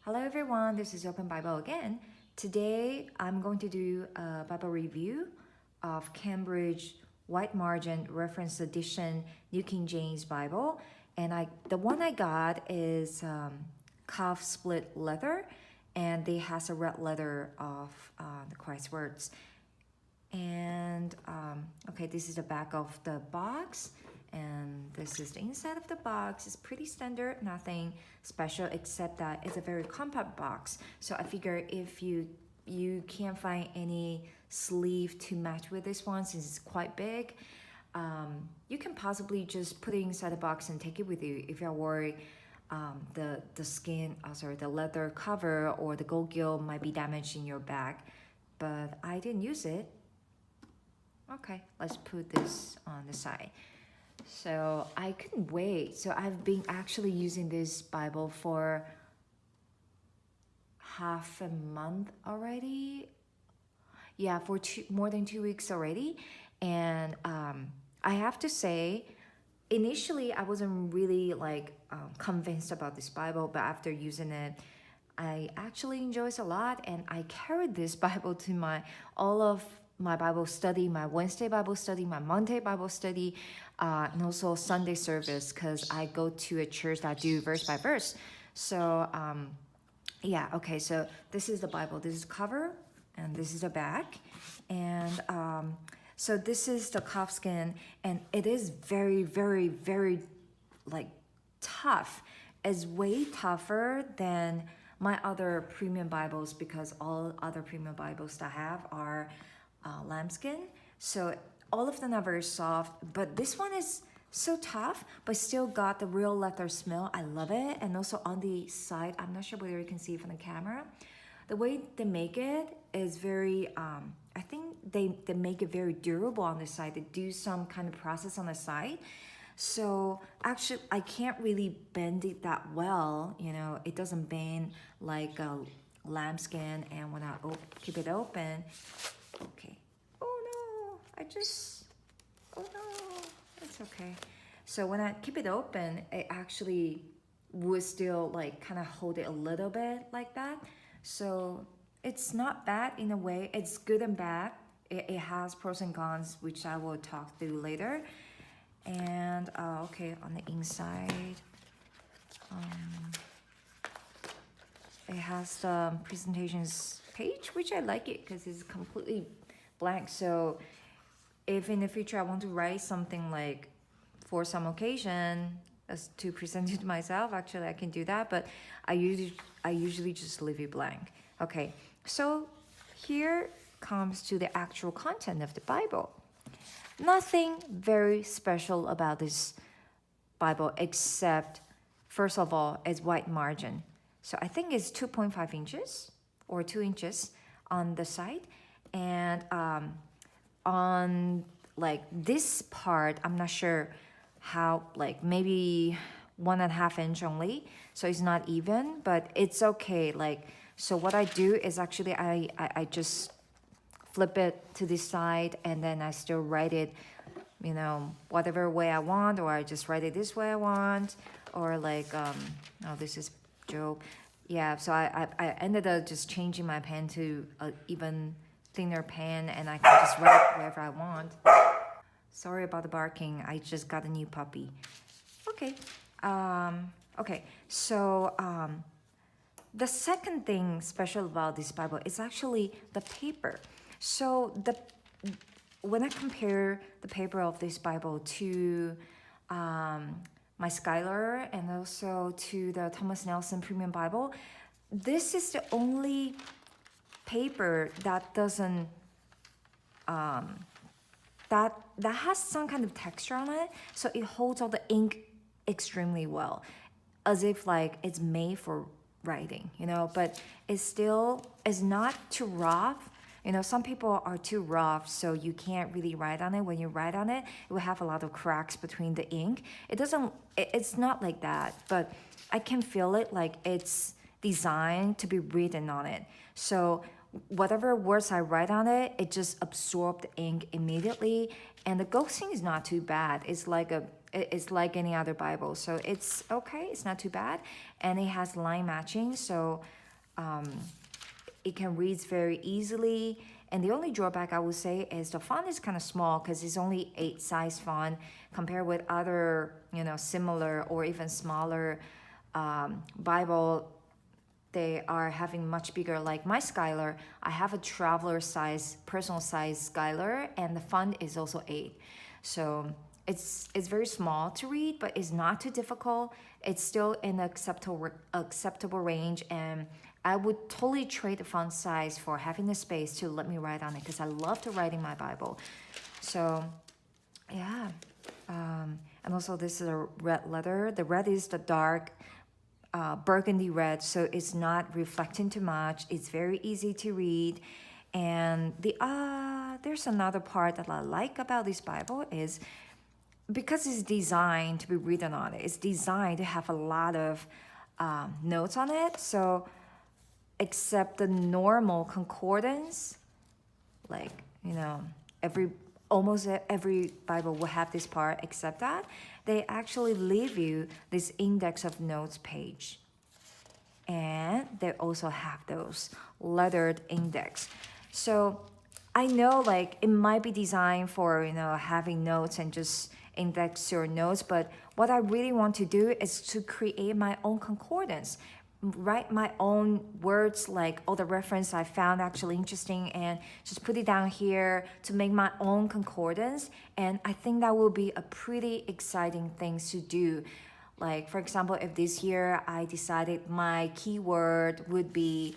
Hello everyone, this is Open Bible again. Today I'm going to do a Bible review of Cambridge White Margin Reference Edition New King James Bible. And the one I got is calf split leather, and it has a red letter of the Christ words. And okay, this is the back of the box. And this is the inside of the box. It's pretty standard, nothing special except that it's a very compact box. So I figure if you can't find any sleeve to match with this one since it's quite big, you can possibly just put it inside the box and take it with you if you're worried the leather cover or the gold gill might be damaged in your bag. But I didn't use it. Okay, let's put this on the side. So I couldn't wait. So I've been actually using this Bible for half a month already. Yeah, for more than 2 weeks already. And I have to say, initially I wasn't really convinced about this Bible, but after using it, I actually enjoy it a lot. And I carried this Bible to all of my Bible study, my Wednesday Bible study, my Monday Bible study, and also Sunday service, because I go to a church that do verse by verse. So yeah, okay, so this is the Bible. This is the cover, and this is the back. And so this is the calfskin, and it is very, very, very tough. It's way tougher than my other premium Bibles, because all other premium Bibles that I have are lambskin, so all of them are very soft, but this one is so tough but still got the real leather smell. I love it. And also on the side, I'm not sure whether you can see it from the camera, the way they make it is very I think they make it very durable on the side. They do some kind of process on the side, so actually I can't really bend it that well, it doesn't bend like a lambskin. And when I keep it open, okay. Oh no, it's okay. So when I keep it open, it actually would still kind of hold it a little bit like that. So it's not bad in a way. It's good and bad. It has pros and cons, which I will talk through later. And okay, on the inside, it has the presentations page, which I like it because it's completely blank. So if in the future I want to write something for some occasion as to present it to myself, actually I can do that, but I usually just leave it blank. Okay, so here comes to the actual content of the Bible. Nothing very special about this Bible except, first of all, it's white margin. So I think it's 2.5 inches or 2 inches on the side. And on this part, I'm not sure how, maybe 1.5 inch only. So it's not even, but it's okay. So what I do is actually I just flip it to this side, and then I still write it, whatever way I want, or I just write it this way I want, or oh, this is Job. Yeah, so I ended up just changing my pen to an even thinner pen, and I can just write wherever I want. Sorry about the barking. I just got a new puppy. Okay. Okay. So the second thing special about this Bible is actually the paper. So when I compare the paper of this Bible to my Schuyler and also to the Thomas Nelson Premium Bible, this is the only paper that doesn't that has some kind of texture on it, so it holds all the ink extremely well, as if it's made for writing, but it's not too rough. Some people are too rough, so you can't really write on it. When you write on it, it will have a lot of cracks between the ink. It's not like that, but I can feel it it's designed to be written on it. So whatever words I write on it, it just absorbs the ink immediately. And the ghosting is not too bad. It's It's like any other Bible, so it's okay. It's not too bad, and it has line matching, so it can read very easily. And the only drawback I would say is the font is kind of small because it's only 8 size font compared with other, similar or even smaller Bible. They are having much bigger, like my Skylar. I have a traveler size, personal size Skylar, and the font is also 8. So it's very small to read, but it's not too difficult. It's still in acceptable range, and I would totally trade the font size for having the space to let me write on it because I love to write in my Bible. So, yeah. And also this is a red letter. The red is the dark burgundy red, so it's not reflecting too much. It's very easy to read. And there's another part that I like about this Bible is because it's designed to be written on it. It's designed to have a lot of notes on it. So except the normal concordance, like, almost every Bible will have this part, except that they actually leave you this index of notes page. And they also have those lettered index. So I know like it might be designed for, having notes and just index your notes, but what I really want to do is to create my own concordance, write my own words, like all the reference I found actually interesting, and just put it down here to make my own concordance. And I think that will be a pretty exciting thing to do. Like, for example, if this year I decided my keyword would be,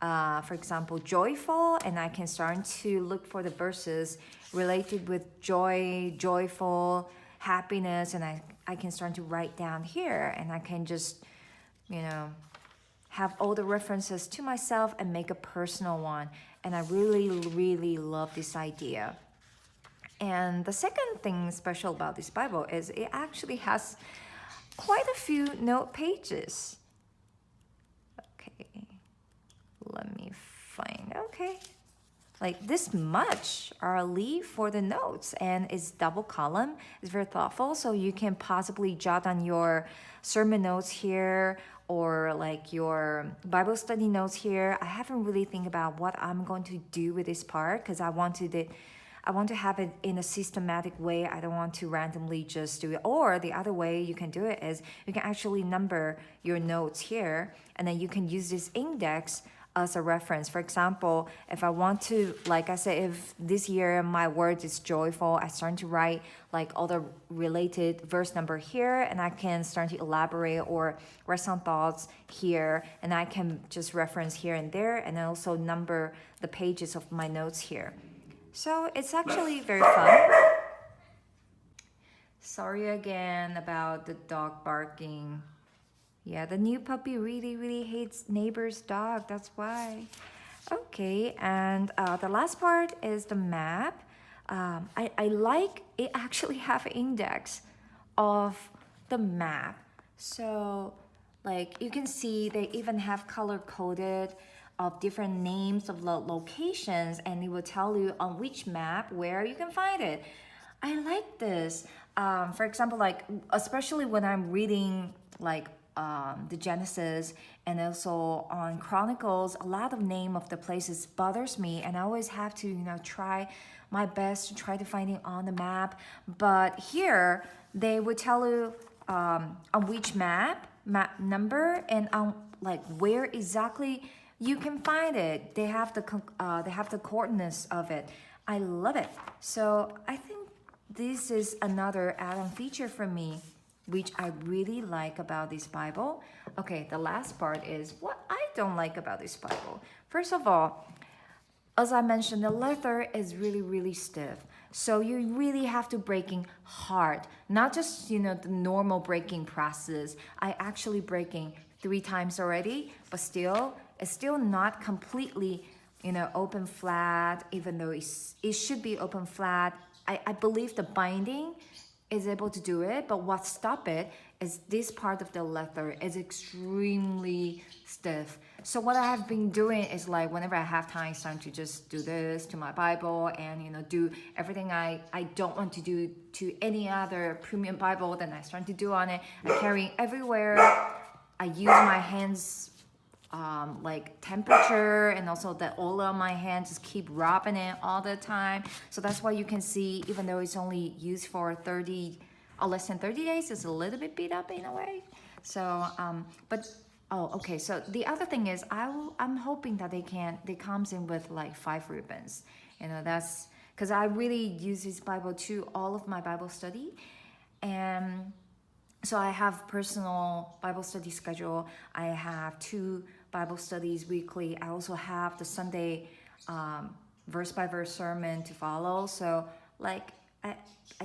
for example, joyful, and I can start to look for the verses related with joy, joyful, happiness, and I can start to write down here, and I can just, have all the references to myself and make a personal one. And I really, really love this idea. And the second thing special about this Bible is it actually has quite a few note pages. Okay, let me find, okay. Like this much are leave for the notes, and it's double column. It's very thoughtful, so you can possibly jot on your sermon notes here or like your Bible study notes here. I haven't really think about what I'm going to do with this part because I want to have it in a systematic way. I don't want to randomly just do it. Or the other way you can do it is you can actually number your notes here, and then you can use this index as a reference. For example, if I want to, like I said, if this year my word is joyful, I start to write like all the related verse number here, and I can start to elaborate or write some thoughts here, and I can just reference here and there, and then also number the pages of my notes here. So it's actually very fun. Sorry again about the dog barking. Yeah, the new puppy really, really hates neighbor's dog. That's why. Okay, and the last part is the map. I like it actually have an index of the map. So like you can see they even have color coded of different names of locations, and it will tell you on which map where you can find it. I like this. For example, like especially when I'm reading like the Genesis and also on Chronicles, a lot of name of the places bothers me, and I always have to try my best to try to find it on the map. But here they would tell you on which map number, and on like where exactly you can find it. They have the coordinates of it. I love it. So I think this is another add-on feature for me, which I really like about this Bible. Okay, the last part is what I don't like about this Bible. First of all, as I mentioned, the leather is really, really stiff. So you really have to breaking hard, not just, the normal breaking process. I actually breaking 3 times already, but it's still not completely, open flat, even though it should be open flat. I believe the binding is able to do it, but what stop it is this part of the letter is extremely stiff. So what I have been doing is like whenever I have time, it's time to just do this to my Bible and do everything I don't want to do to any other premium Bible, then I start to do on it. I carry everywhere. I use my hands like temperature, and also the oil on my hands, just keep rubbing it all the time. So that's why you can see, even though it's only used for 30 or less than 30 days, it's a little bit beat up in a way. So but okay, so the other thing is I'm hoping that they comes in with like 5 ribbons. That's because I really use this Bible to all of my Bible study. And so I have personal Bible study schedule. I have 2 Bible studies weekly. I also have the Sunday verse by verse sermon to follow. So like I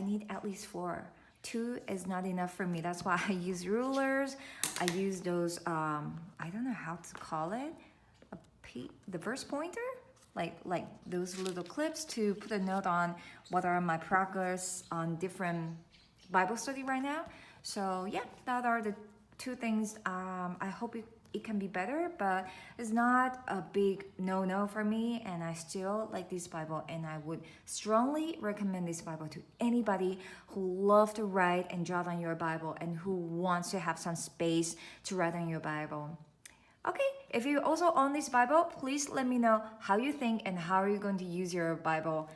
need at least 4. 2 is not enough for me. That's why I use rulers. I use those I don't know how to call it, the verse pointer, like those little clips to put a note on what are my progress on different Bible study right now. So yeah, that are the 2 things. I hope it can be better, but it's not a big no for me, and I still like this Bible, and I would strongly recommend this Bible to anybody who loves to write and jot on your Bible and who wants to have some space to write on your Bible. Okay, if you also own this Bible, please let me know how you think and how are you going to use your Bible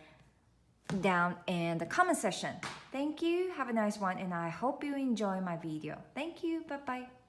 down in the comment section. Thank you, have a nice one, and I hope you enjoy my video. Thank you, bye-bye.